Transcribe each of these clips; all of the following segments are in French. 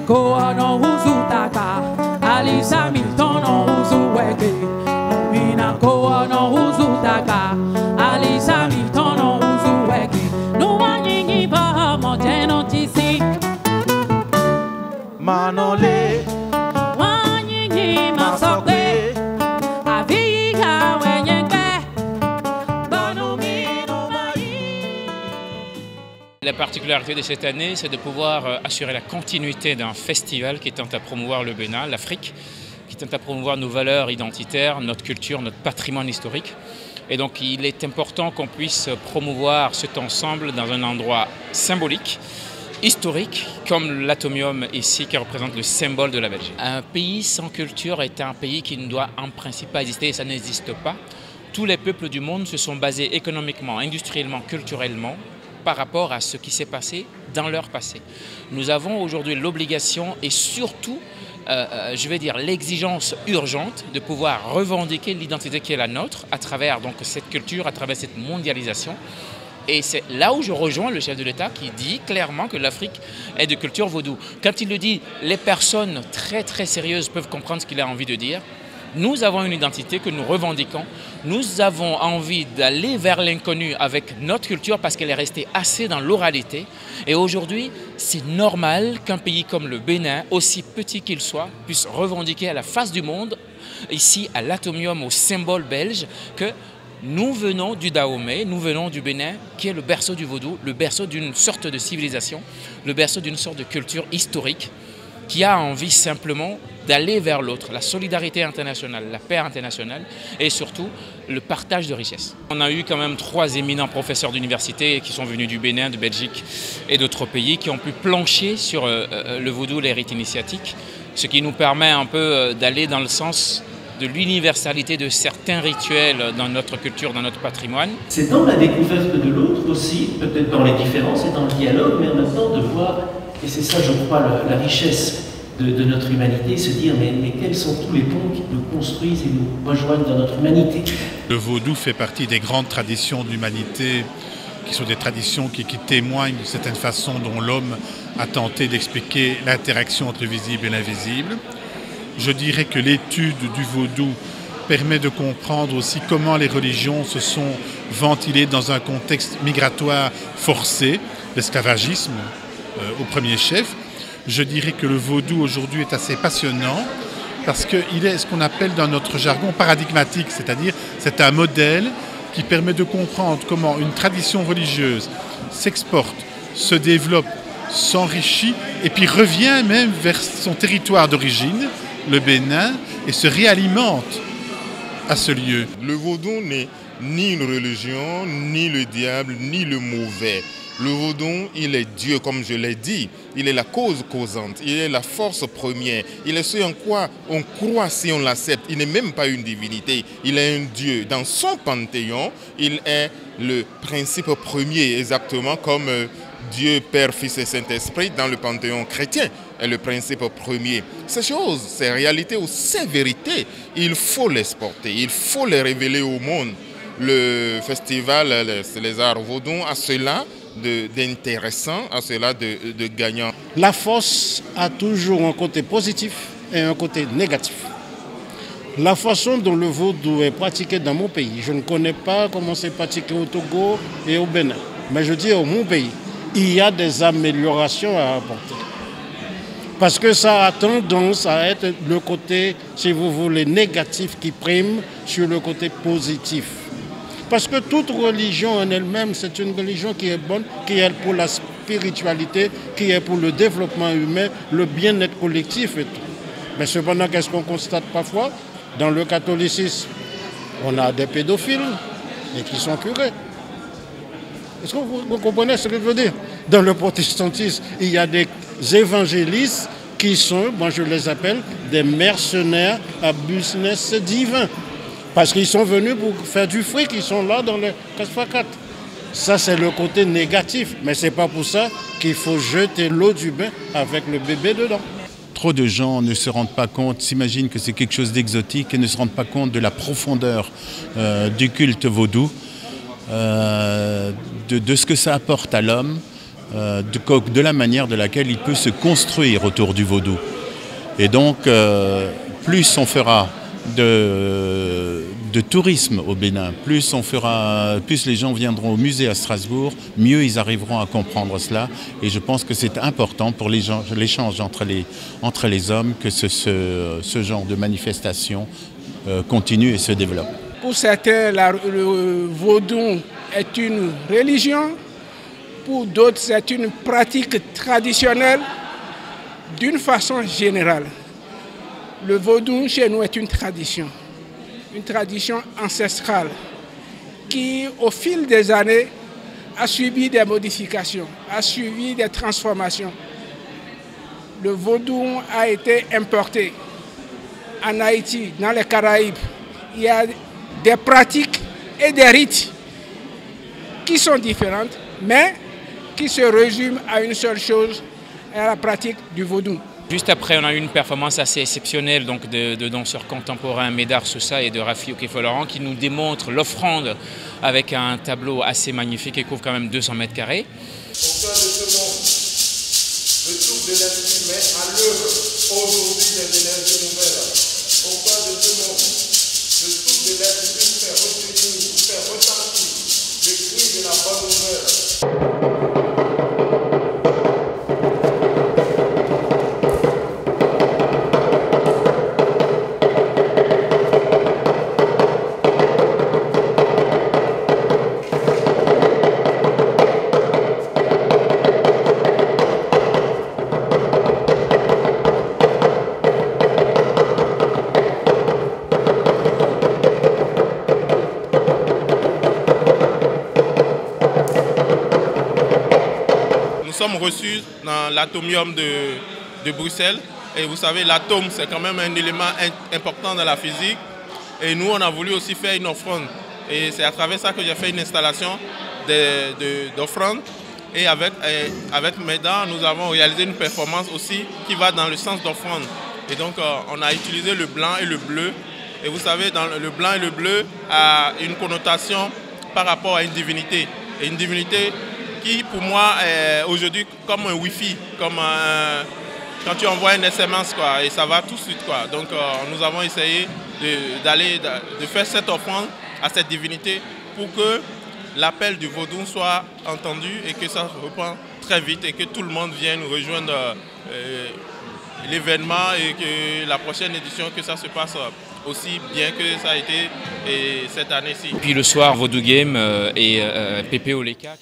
koa no huzutaka alisa mitono huzuweke mina koa no huzutaka alisa mitono huzuweke nuwa nyingi pa moteno tisi manole wanyingi masokwe aviga wenyeke banomino mai. La particularité de cette année, c'est de pouvoir assurer la continuité d'un festival qui tente à promouvoir le Bénin, l'Afrique, qui tente à promouvoir nos valeurs identitaires, notre culture, notre patrimoine historique. Et donc il est important qu'on puisse promouvoir cet ensemble dans un endroit symbolique, historique, comme l'Atomium ici qui représente le symbole de la Belgique. Un pays sans culture est un pays qui ne doit en principe pas exister et ça n'existe pas. Tous les peuples du monde se sont basés économiquement, industriellement, culturellement par rapport à ce qui s'est passé dans leur passé. Nous avons aujourd'hui l'obligation et surtout, je vais dire, l'exigence urgente de pouvoir revendiquer l'identité qui est la nôtre à travers donc, cette culture, à travers cette mondialisation. Et c'est là où je rejoins le chef de l'État qui dit clairement que l'Afrique est de culture vaudou. Quand il le dit, les personnes très très sérieuses peuvent comprendre ce qu'il a envie de dire. Nous avons une identité que nous revendiquons. Nous avons envie d'aller vers l'inconnu avec notre culture parce qu'elle est restée assez dans l'oralité. Et aujourd'hui, c'est normal qu'un pays comme le Bénin, aussi petit qu'il soit, puisse revendiquer à la face du monde, ici à l'Atomium, au symbole belge, que nous venons du Dahomey, nous venons du Bénin, qui est le berceau du vaudou, le berceau d'une sorte de civilisation, le berceau d'une sorte de culture historique, qui a envie simplement d'aller vers l'autre, la solidarité internationale, la paix internationale et surtout le partage de richesses. On a eu quand même 3 éminents professeurs d'université qui sont venus du Bénin, de Belgique et d'autres pays qui ont pu plancher sur le vaudou, les rites initiatiques, ce qui nous permet un peu d'aller dans le sens de l'universalité de certains rituels dans notre culture, dans notre patrimoine. C'est dans la découverte de l'autre aussi, peut-être dans les différences et dans le dialogue, mais en même temps de voir, et c'est ça je crois la richesse de notre humanité, se dire mais quels sont tous les ponts qui nous construisent et nous rejoignent dans notre humanité. Le vaudou fait partie des grandes traditions de l'humanité, qui sont des traditions qui témoignent de certaine façon dont l'homme a tenté d'expliquer l'interaction entre le visible et l'invisible. Je dirais que l'étude du vaudou permet de comprendre aussi comment les religions se sont ventilées dans un contexte migratoire forcé, l'esclavagisme au premier chef. Je dirais que le vaudou aujourd'hui est assez passionnant parce qu'il est ce qu'on appelle dans notre jargon paradigmatique, c'est-à-dire c'est un modèle qui permet de comprendre comment une tradition religieuse s'exporte, se développe, s'enrichit et puis revient même vers son territoire d'origine, le Bénin, et se réalimente à ce lieu. Le vaudou n'est ni une religion, ni le diable, ni le mauvais. Le vaudou, il est Dieu, comme je l'ai dit. Il est la cause causante, il est la force première. Il est ce en quoi on croit si on l'accepte. Il n'est même pas une divinité, il est un Dieu. Dans son panthéon, il est le principe premier, exactement comme Dieu, Père, Fils et Saint-Esprit dans le panthéon chrétien est le principe premier. Ces choses, ces réalités ou ces vérités, il faut les exporter, il faut les révéler au monde. Le festival Les Arts Vaudou a cela d'intéressant, à cela de gagnant. La force a toujours un côté positif et un côté négatif. La façon dont le vaudou est pratiqué dans mon pays, je ne connais pas comment c'est pratiqué au Togo et au Bénin, mais je dis au mon pays, il y a des améliorations à apporter. Parce que ça a tendance à être le côté, si vous voulez, négatif qui prime sur le côté positif. Parce que toute religion en elle-même, c'est une religion qui est bonne, qui est pour la spiritualité, qui est pour le développement humain, le bien-être collectif et tout. Mais cependant, qu'est-ce qu'on constate parfois? Dans le catholicisme, on a des pédophiles et qui sont curés. Est-ce que vous comprenez ce que je veux dire? Dans le protestantisme, il y a des évangélistes qui sont, moi je les appelle, des mercenaires à business divin. Parce qu'ils sont venus pour faire du fric, ils sont là dans le 4x4. Ça, c'est le côté négatif. Mais ce n'est pas pour ça qu'il faut jeter l'eau du bain avec le bébé dedans. Trop de gens ne se rendent pas compte, s'imaginent que c'est quelque chose d'exotique et ne se rendent pas compte de la profondeur du culte vaudou, de ce que ça apporte à l'homme, de la manière de laquelle il peut se construire autour du vaudou. Et donc, plus on fera de tourisme au Bénin, plus les gens viendront au musée à Strasbourg, mieux ils arriveront à comprendre cela. Et je pense que c'est important pour l'échange entre les hommes que ce genre de manifestation continue et se développe. Pour certains, le vaudou est une religion, pour d'autres, c'est une pratique traditionnelle d'une façon générale. Le vaudou chez nous est une tradition ancestrale qui, au fil des années, a subi des modifications, a subi des transformations. Le vaudou a été importé en Haïti, dans les Caraïbes. Il y a des pratiques et des rites qui sont différentes, mais qui se résument à une seule chose, à la pratique du vaudou. Juste après, on a eu une performance assez exceptionnelle donc de danseurs contemporains Médard Sousa et de Rafi Okefolorant qui nous démontrent l'offrande avec un tableau assez magnifique qui couvre quand même 200 mètres carrés. Au cœur de ce monde, le souffle de l'esprit met à l'œuvre aujourd'hui des énergies nouvelles. Au cœur de ce monde, le souffle de l'esprit fait retenir, fait ressentir le cri de la bonne nouvelle. Nous sommes reçus dans l'atomium de Bruxelles et vous savez l'atome c'est quand même un élément important dans la physique et nous on a voulu aussi faire une offrande et c'est à travers ça que j'ai fait une installation d'offrande et avec Médard nous avons réalisé une performance aussi qui va dans le sens d'offrande et donc on a utilisé le blanc et le bleu et vous savez le blanc et le bleu a une connotation par rapport à une divinité et une divinité qui pour moi est aujourd'hui comme un Wi-Fi, comme quand tu envoies un SMS quoi, et ça va tout de suite. Quoi. Donc nous avons essayé de faire cette offrande à cette divinité pour que l'appel du vaudou soit entendu et que ça reprend très vite et que tout le monde vienne rejoindre l'événement et que la prochaine édition, que ça se passe aussi bien que ça a été cette année-ci. Puis le soir, Vaudou Game et Pépé Oleka.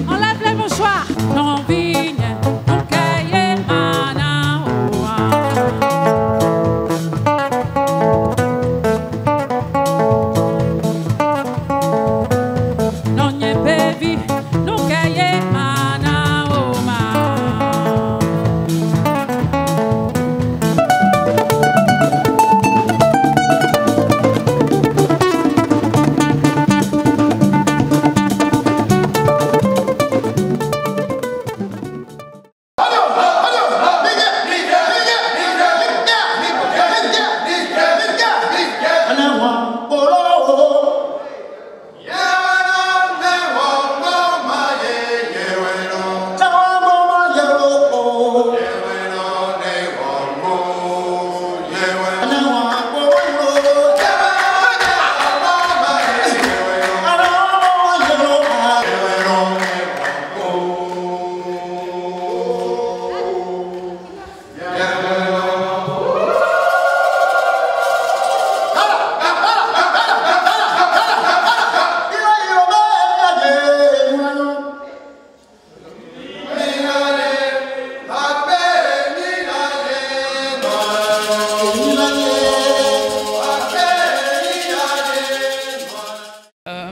Enlève les mouchoirs, non vigne, non cahier, non n'y baby, non cahier,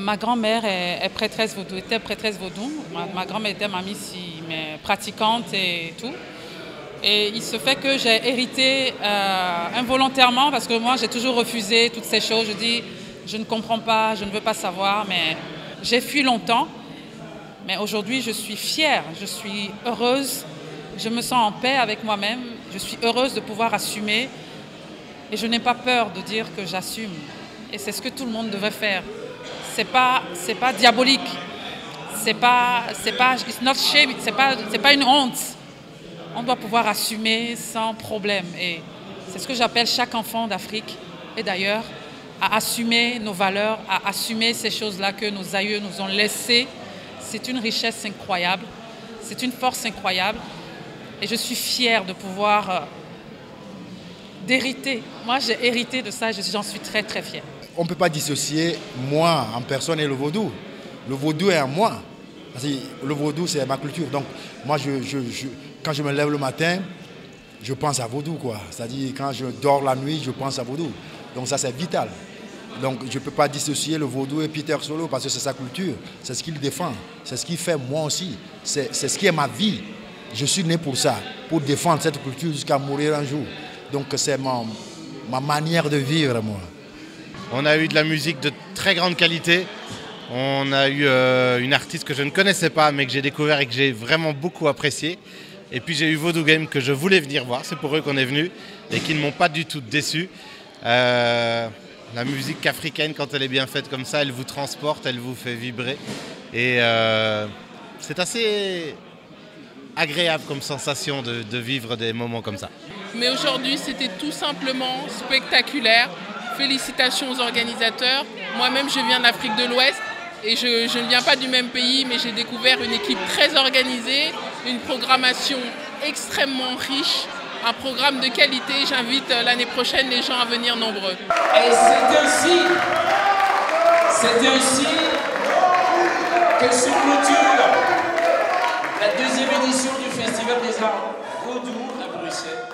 Ma grand-mère est prêtresse vaudou, était prêtresse vaudou. Ma grand-mère était mamie mais pratiquante et tout. Et il se fait que j'ai hérité involontairement parce que moi j'ai toujours refusé toutes ces choses. Je dis je ne comprends pas, je ne veux pas savoir, mais j'ai fui longtemps. Mais aujourd'hui je suis fière, je suis heureuse, je me sens en paix avec moi-même, je suis heureuse de pouvoir assumer et je n'ai pas peur de dire que j'assume. Et c'est ce que tout le monde devrait faire. C'est pas diabolique. It's not shame, c'est pas une honte. On doit pouvoir assumer sans problème. Et c'est ce que j'appelle chaque enfant d'Afrique et d'ailleurs, à assumer nos valeurs, à assumer ces choses-là que nos aïeux nous ont laissées. C'est une richesse incroyable, c'est une force incroyable. Et je suis fière de pouvoir d'hériter. Moi, j'ai hérité de ça et j'en suis très, très fière. On ne peut pas dissocier moi en personne et le vaudou. Le vaudou est en moi. Le vaudou, c'est ma culture. Donc, moi, quand je me lève le matin, je pense à vaudou, quoi. C'est-à-dire, quand je dors la nuit, je pense à vaudou. Donc, ça, c'est vital. Donc, je ne peux pas dissocier le vaudou et Peter Solo parce que c'est sa culture. C'est ce qu'il défend. C'est ce qu'il fait moi aussi. C'est ce qui est ma vie. Je suis né pour ça, pour défendre cette culture jusqu'à mourir un jour. Donc, c'est ma manière de vivre, moi. On a eu de la musique de très grande qualité. On a eu une artiste que je ne connaissais pas, mais que j'ai découvert et que j'ai vraiment beaucoup apprécié. Et puis j'ai eu Vodou Game que je voulais venir voir, c'est pour eux qu'on est venu, et qui ne m'ont pas du tout déçu. La musique africaine, quand elle est bien faite comme ça, elle vous transporte, elle vous fait vibrer. Et c'est assez agréable comme sensation de vivre des moments comme ça. Mais aujourd'hui, c'était tout simplement spectaculaire. Félicitations aux organisateurs. Moi-même, je viens d'Afrique de l'Ouest et je ne viens pas du même pays, mais j'ai découvert une équipe très organisée, une programmation extrêmement riche, un programme de qualité. J'invite l'année prochaine les gens à venir nombreux. Et c'est ainsi que se clôture la deuxième édition du Festival des Arts Vaudou à Bruxelles.